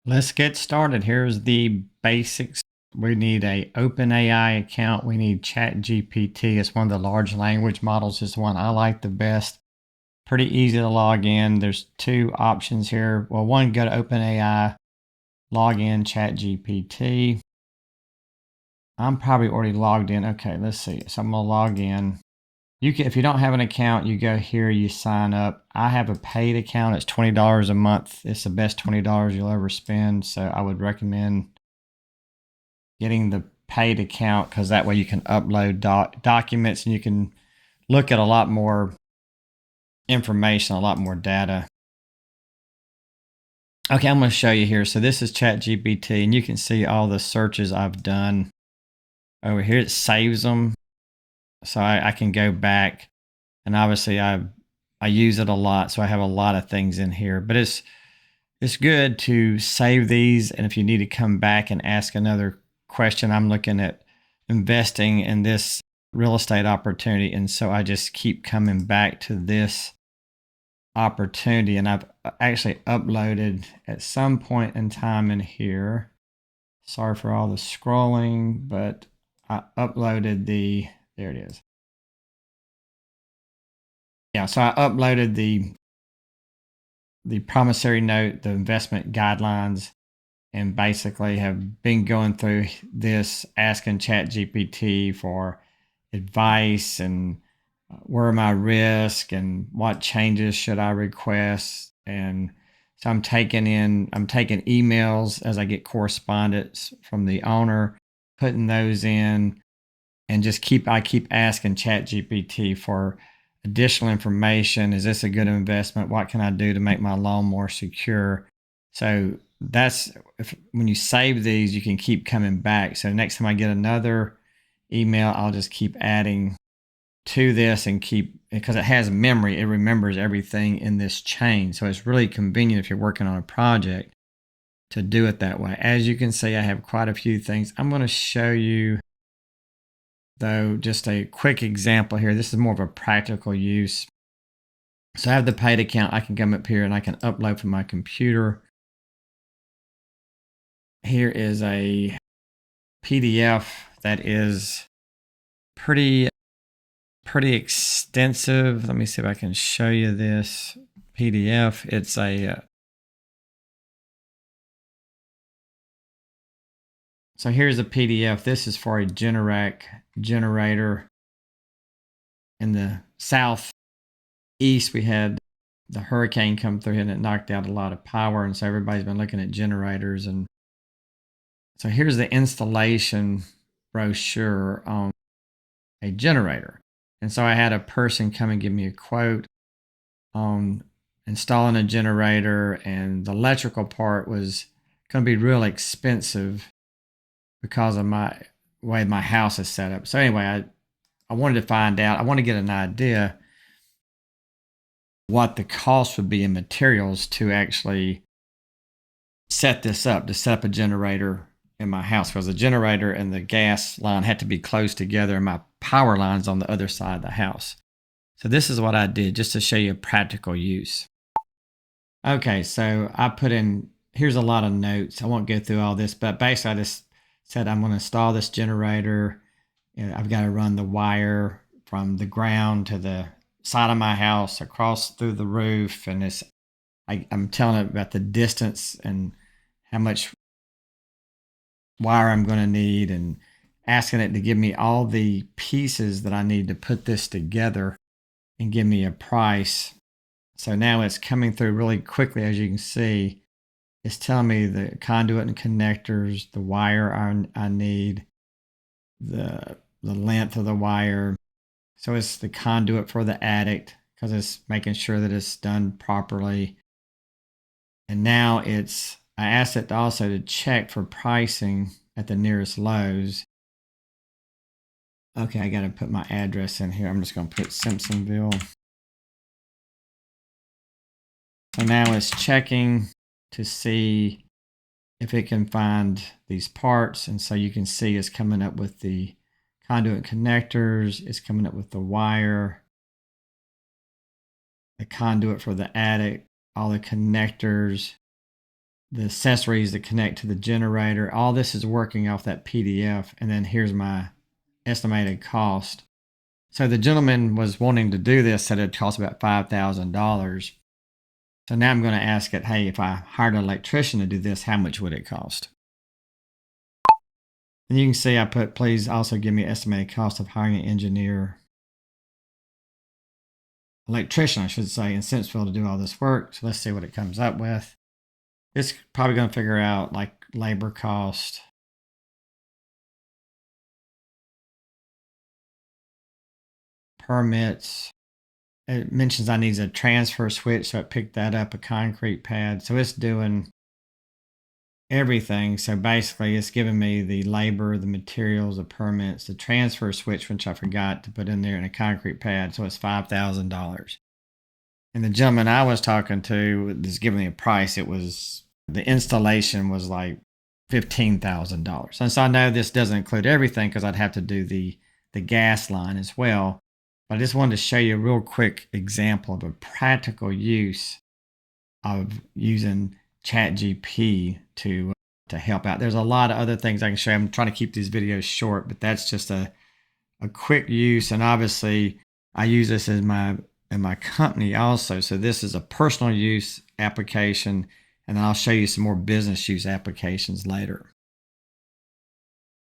Let's get started. Here's the basics. We need a OpenAI account. We need ChatGPT. It's one of the large language models. It's the one I like the best. Pretty easy to log in. There's two options here. Well, one, go to OpenAI, log in ChatGPT. I'm probably already logged in. Okay, let's see. So I'm gonna log in. You can, if you don't have an account, you go here, you sign up. I have a paid account. It's $20 a month. It's the best $20 you'll ever spend. So I would recommend getting the paid account because that way you can upload documents and you can look at a lot more information, a lot more data. Okay, I'm going to show you here. So this is ChatGPT, and you can see all the searches I've done over here. It saves them, so I can go back, and obviously I use it a lot, so I have a lot of things in here. But it's good to save these, and if you need to come back and ask another question, I'm looking at investing in this real estate opportunity, and so I just keep coming back to this opportunity, and I've actually uploaded at some point in time in here. Sorry for all the scrolling, but I uploaded there it is. Yeah, so I uploaded the promissory note, the investment guidelines, and basically have been going through this, asking ChatGPT for advice and where are my risks and what changes should I request. And so I'm taking emails as I get correspondence from the owner, putting those in, and I keep asking ChatGPT for additional information. Is this a good investment? What can I do to make my loan more secure? So when you save these, you can keep coming back. So next time I get another email, I'll just keep adding to this and because it has memory, it remembers everything in this chain. So it's really convenient if you're working on a project to do it that way. As you can see, I have quite a few things. I'm going to show you, though, just a quick example here. This is more of a practical use. So I have the paid account. I can come up here and I can upload from my computer. Here is a PDF that is pretty extensive. Let me see if I can show you this PDF. It's so here's a PDF. This is for a Generac generator. In the southeast, we had the hurricane come through and it knocked out a lot of power, and so everybody's been looking at generators. And so here's the installation brochure on a generator. And so I had a person come and give me a quote on installing a generator, and the electrical part was going to be real expensive because of my way my house is set up. So anyway, I wanted to find out, I want to get an idea what the cost would be in materials to actually set this up, to set up a generator in my house, because the generator and the gas line had to be close together and my power line's on the other side of the house. So this is what I did just to show you a practical use. Okay, so I put in, here's a lot of notes. I won't go through all this, but basically I just said I'm going to install this generator. I've got to run the wire from the ground to the side of my house across through the roof, and I'm telling it about the distance and how much wire I'm going to need, and asking it to give me all the pieces that I need to put this together and give me a price. So now it's coming through really quickly. As you can see, it's telling me the conduit and connectors, the wire I need, the length of the wire. So it's the conduit for the attic, because it's making sure that it's done properly. And now I asked it also to check for pricing at the nearest Lowe's. Okay, I got to put my address in here. I'm just going to put Simpsonville. So now it's checking to see if it can find these parts. And so you can see it's coming up with the conduit connectors. It's coming up with the wire, the conduit for the attic, all the connectors, the accessories that connect to the generator. All this is working off that PDF. And then here's my estimated cost. So the gentleman was wanting to do this, said it'd cost about $5,000. So now I'm going to ask it, hey, if I hired an electrician to do this, how much would it cost? And you can see I put, please also give me an estimated cost of hiring an engineer, electrician, I should say, in Simpsonville to do all this work. So let's see what it comes up with. It's probably going to figure out like labor cost, permits. It mentions I need a transfer switch, so it picked that up, a concrete pad. So it's doing everything. So basically, it's giving me the labor, the materials, the permits, the transfer switch, which I forgot to put in there, and a concrete pad. So it's $5,000. And the gentleman I was talking to is giving me a price. It was, the installation was like $15,000. And so I know this doesn't include everything because I'd have to do the gas line as well. But I just wanted to show you a real quick example of a practical use of using ChatGPT to help out. There's a lot of other things I can show you. I'm trying to keep these videos short, but that's just a quick use. And obviously, I use this in my company also. So this is a personal use application, and then I'll show you some more business use applications later.